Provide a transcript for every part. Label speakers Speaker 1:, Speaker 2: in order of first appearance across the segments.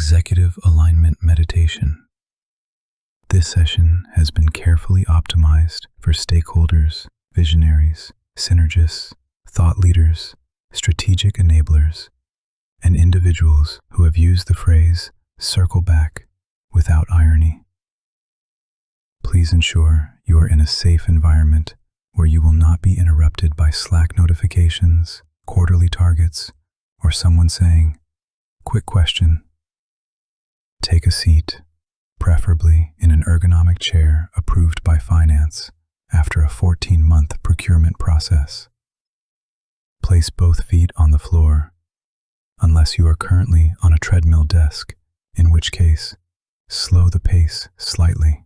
Speaker 1: Executive Alignment Meditation. This session has been carefully optimized for stakeholders, visionaries, synergists, thought leaders, strategic enablers, and individuals who have used the phrase "circle back" without irony. Please ensure you are in a safe environment where you will not be interrupted by Slack notifications, quarterly targets, or someone saying, "Quick question." Take a seat, preferably in an ergonomic chair approved by finance after a 14-month procurement process. Place both feet on the floor, unless you are currently on a treadmill desk, in which case, slow the pace slightly.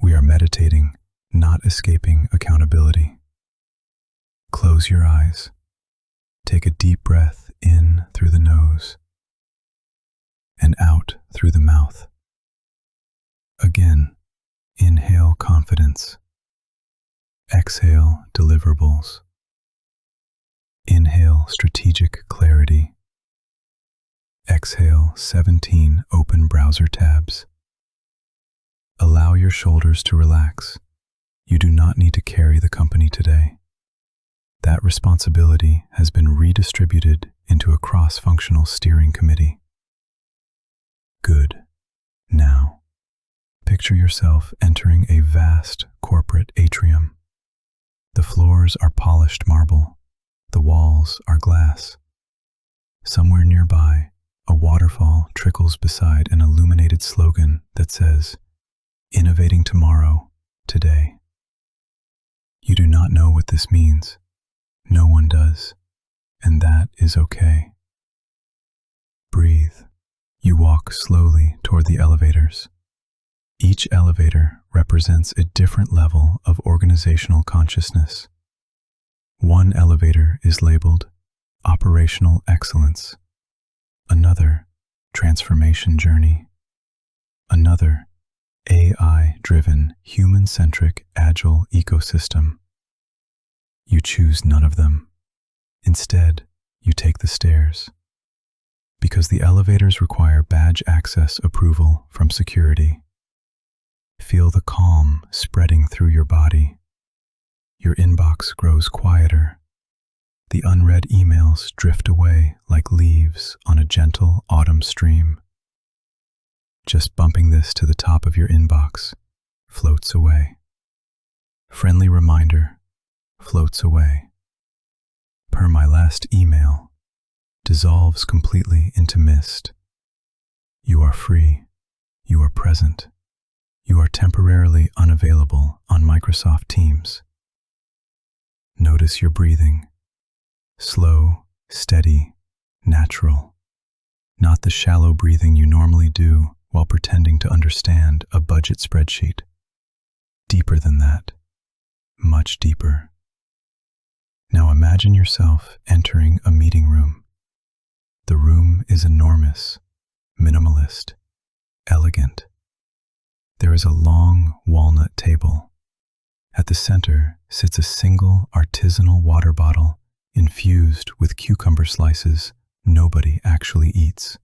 Speaker 1: We are meditating, not escaping accountability. Close your eyes. Take a deep breath in through the nose and out through the mouth. Again, inhale confidence. Exhale deliverables. Inhale strategic clarity. Exhale 17 open browser tabs. Allow your shoulders to relax. You do not need to carry the company today. That responsibility has been redistributed into a cross-functional steering committee. Good. Now, picture yourself entering a vast corporate atrium. The floors are polished marble. The walls are glass. Somewhere nearby, a waterfall trickles beside an illuminated slogan that says, "Innovating tomorrow, today." You do not know what this means. No one does, and that is okay. Breathe. You walk slowly toward the elevators. Each elevator represents a different level of organizational consciousness. One elevator is labeled Operational Excellence, another Transformation Journey, another AI-driven, human-centric, agile ecosystem. You choose none of them. Instead, you take the stairs. Because the elevators require badge access approval from security. Feel the calm spreading through your body. Your inbox grows quieter. The unread emails drift away like leaves on a gentle autumn stream. Just bumping this to the top of your inbox floats away. Friendly reminder floats away. Per my last email, dissolves completely into mist. You are free. You are present. You are temporarily unavailable on Microsoft Teams. Notice your breathing. Slow, steady, natural. Not the shallow breathing you normally do while pretending to understand a budget spreadsheet. Deeper than that. Much deeper. Now imagine yourself entering a meeting room. The room is enormous, minimalist, elegant. There is a long walnut table. At the center sits a single artisanal water bottle infused with cucumber slices nobody actually eats.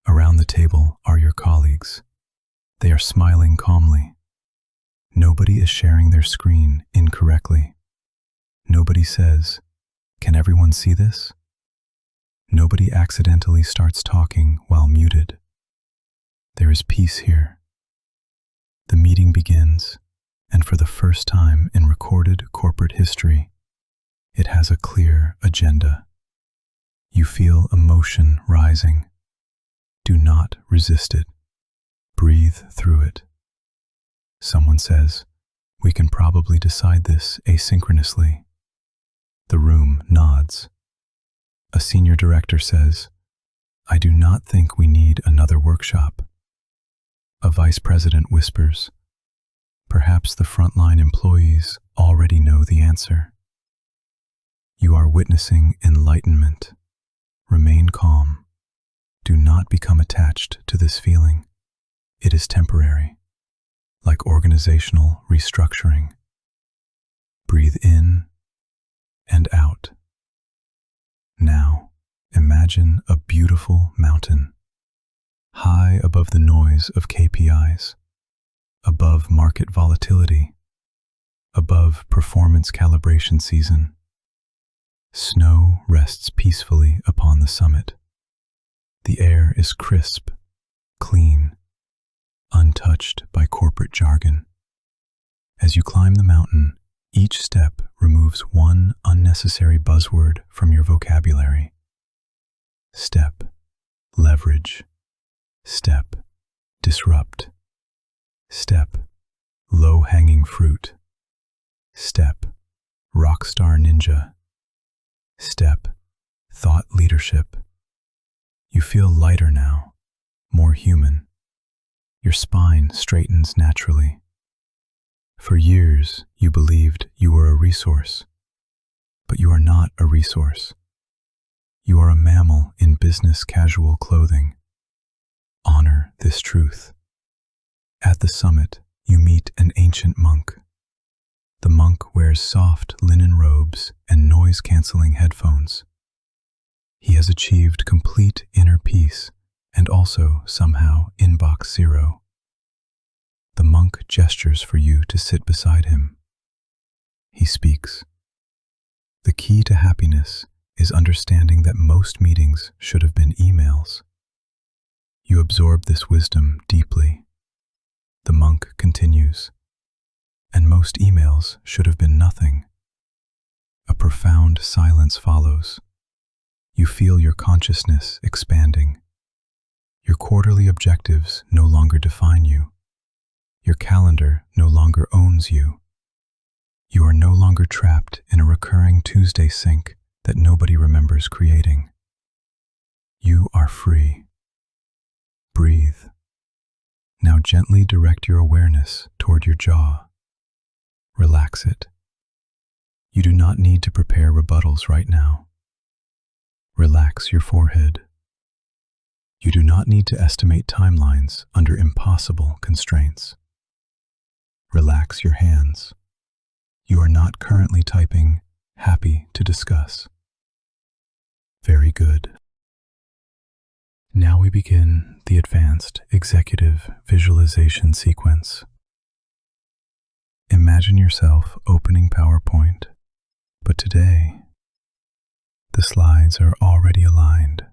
Speaker 1: Around the table are your colleagues. They are smiling calmly. Nobody is sharing their screen incorrectly. Nobody says, "Can everyone see this?" Nobody accidentally starts talking while muted. There is peace here. The meeting begins, and for the first time in recorded corporate history, it has a clear agenda. You feel emotion rising. Do not resist it. Breathe through it. Someone says, "We can probably decide this asynchronously." The room nods. A senior director says, "I do not think we need another workshop." A vice president whispers, "Perhaps the frontline employees already know the answer." You are witnessing enlightenment. Remain calm. Do not become attached to this feeling. It is temporary, like organizational restructuring. Breathe in and out. Now, Imagine a beautiful mountain, high above the noise of KPIs, above market volatility, above performance calibration season. Snow rests peacefully upon the summit. The air is crisp, clean, untouched by corporate jargon. As you climb the mountain, each step removes one unnecessary buzzword from your vocabulary. Step, leverage. Step, disrupt. Step, low-hanging fruit. Step, rockstar ninja. Step, thought leadership. You feel lighter now, more human. Your spine straightens naturally. For years, you believed you were a resource, but you are not a resource. You are a mammal in business casual clothing. Honor this truth. At the summit, you meet an ancient monk. The monk wears soft linen robes and noise-canceling headphones. He has achieved complete inner peace and also somehow inbox zero. The monk gestures for you to sit beside him. He speaks. The key to happiness is understanding that most meetings should have been emails. You absorb this wisdom deeply. The monk continues. And most emails should have been nothing. A profound silence follows. You feel your consciousness expanding. Your quarterly objectives no longer define you. Your calendar no longer owns you. You are no longer trapped in a recurring Tuesday sync that nobody remembers creating. You are free. Breathe. Now gently direct your awareness toward your jaw. Relax it. You do not need to prepare rebuttals right now. Relax your forehead. You do not need to estimate timelines under impossible constraints. Relax your hands. You are not currently typing "happy to discuss." Very good. Now we begin the advanced executive visualization sequence. Imagine yourself opening PowerPoint, but today, the slides are already aligned,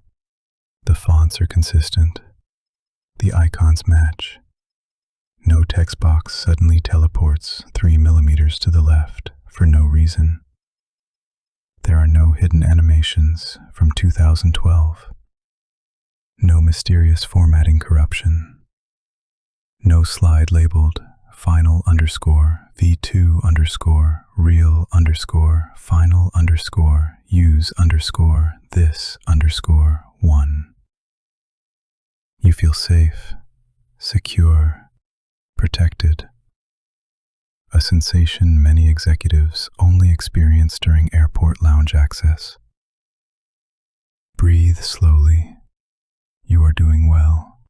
Speaker 1: the fonts are consistent, the icons match. No text box suddenly teleports 3 millimeters to the left for no reason. There are no hidden animations from 2012. No mysterious formatting corruption. No slide labeled final_V2_real_final_use_this_1. You feel safe, secure, protected. A sensation many executives only experience during airport lounge access. Breathe slowly. You are doing well.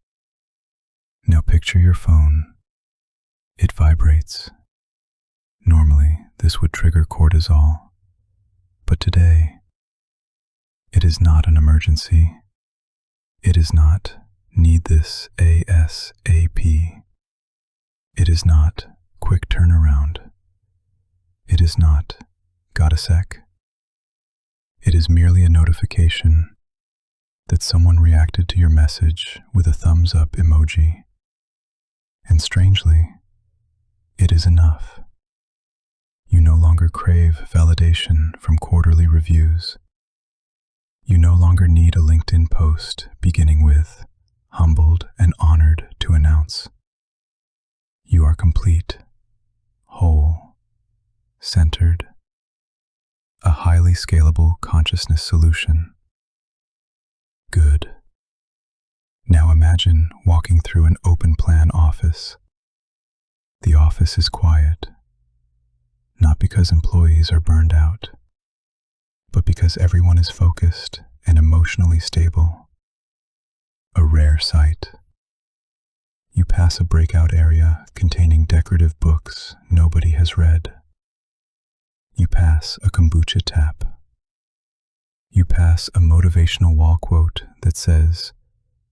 Speaker 1: Now picture your phone. It vibrates. Normally, this would trigger cortisol, but today, it is not an emergency. It is not need this ASAP. It is not quick turnaround. It is not got a sec. It is merely a notification that someone reacted to your message with a thumbs up emoji. And strangely, it is enough. You no longer crave validation from quarterly reviews. You no longer need a LinkedIn post beginning with "humbled and honored to announce." You are complete, whole, centered, a highly scalable consciousness solution. Good. Now imagine walking through an open-plan office. The office is quiet, not because employees are burned out, but because everyone is focused and emotionally stable. A rare sight. You pass a breakout area containing decorative books nobody has read. You pass a kombucha tap. You pass a motivational wall quote that says,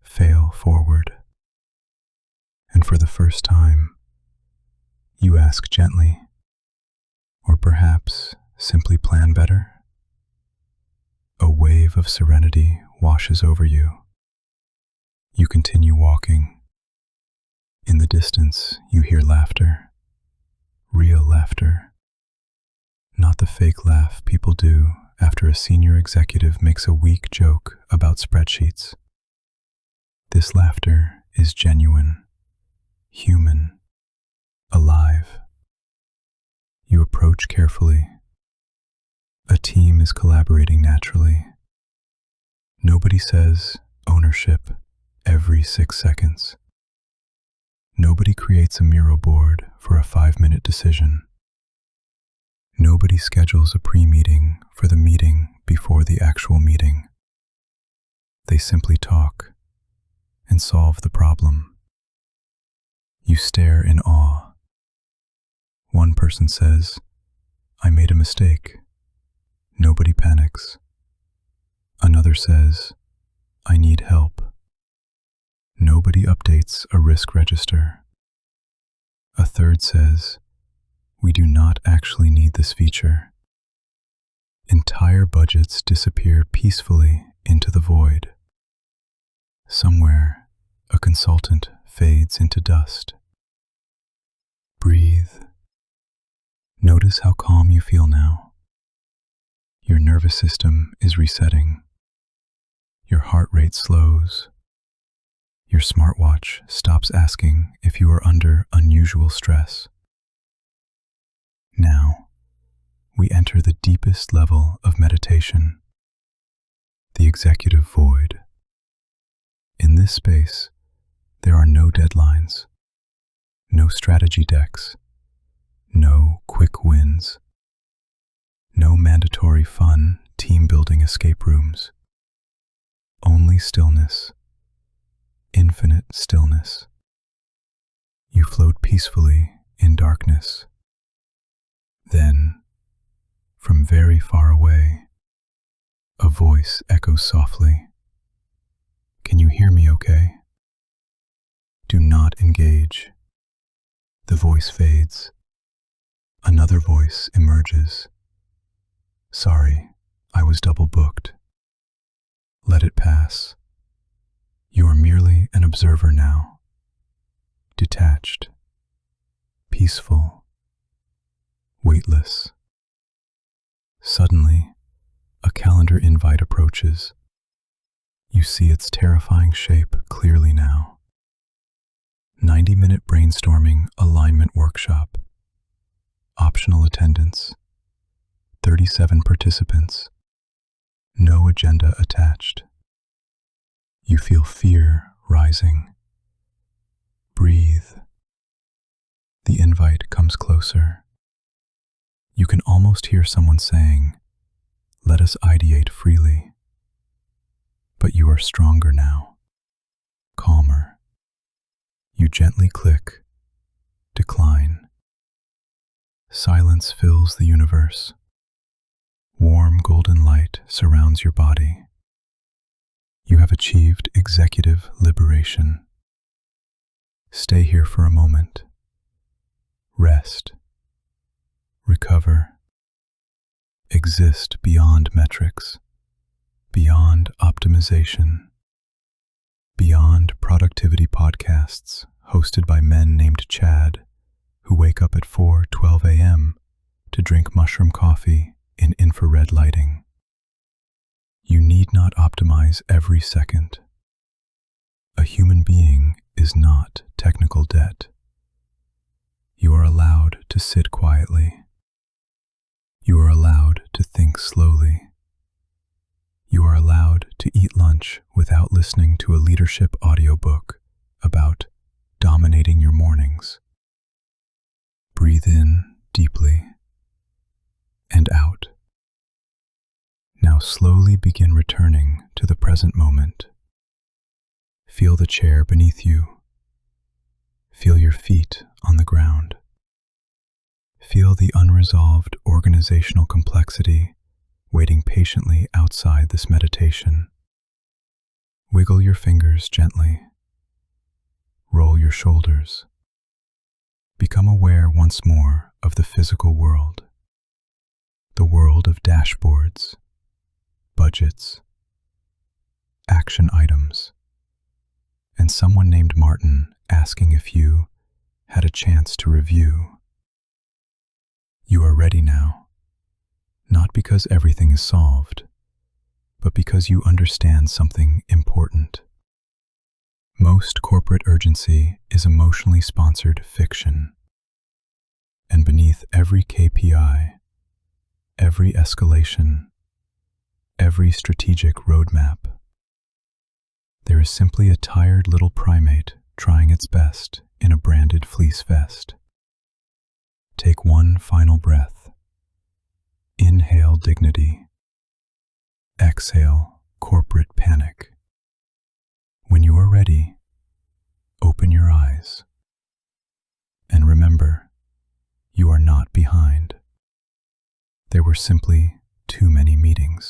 Speaker 1: "Fail forward." And for the first time, you ask gently, or perhaps simply plan better. A wave of serenity washes over you. You continue walking. In the distance, you hear laughter. Real laughter. Not the fake laugh people do after a senior executive makes a weak joke about spreadsheets. This laughter is genuine, human, alive. You approach carefully. A team is collaborating naturally. Nobody says ownership every 6 seconds. Nobody creates a Miro board for a 5-minute decision. Nobody schedules a pre-meeting for the meeting before the actual meeting. They simply talk and solve the problem. You stare in awe. One person says, "I made a mistake." Nobody panics. Another says, "I need help." Nobody updates a risk register. A third says, "We do not actually need this feature." Entire budgets disappear peacefully into the void. Somewhere, a consultant fades into dust. Breathe. Notice how calm you feel now. Your nervous system is resetting. Your heart rate slows. Your smartwatch stops asking if you are under unusual stress. Now, we enter the deepest level of meditation, the executive void. In this space, there are no deadlines, no strategy decks, no quick wins, no mandatory fun team-building escape rooms. Only stillness, infinite stillness. You float peacefully in darkness. Then, from very far away, a voice echoes softly. "Can you hear me okay?" Do not engage. The voice fades. Another voice emerges. "Sorry, I was double booked." Let it pass. You are merely an observer now. Detached. Peaceful. Weightless. Suddenly, a calendar invite approaches. You see its terrifying shape clearly now. 90-minute brainstorming alignment workshop. Optional attendance. 37 participants. No agenda attached. You feel fear rising. Breathe. The invite comes closer. You can almost hear someone saying, "Let us ideate freely." But you are stronger now, calmer. You gently click, decline. Silence fills the universe. Warm golden light surrounds your body. You have achieved executive liberation. Stay here for a moment. Rest. Recover. Exist beyond metrics, beyond optimization, beyond productivity podcasts hosted by men named Chad who wake up at 4:12 a.m. to drink mushroom coffee in infrared lighting. You need not optimize every second. A human being is not technical debt. You are allowed to sit quietly. You are allowed to think slowly. You are allowed to eat lunch without listening to a leadership audiobook about dominating your mornings. Breathe in deeply and out. Now slowly begin returning to the present moment. Feel the chair beneath you. Feel your feet on the ground. Feel the unresolved organizational complexity waiting patiently outside this meditation. Wiggle your fingers gently. Roll your shoulders. Become aware once more of the physical world. The world of dashboards, budgets, action items, and someone named Martin asking if you had a chance to review. You are ready now, not because everything is solved, but because you understand something important. Most corporate urgency is emotionally sponsored fiction, and beneath every KPI, every escalation, every strategic roadmap, there is simply a tired little primate trying its best in a branded fleece vest. Take one final breath. Inhale dignity. Exhale corporate panic. When you are ready, open your eyes. And remember, you are not behind. There were simply too many meetings.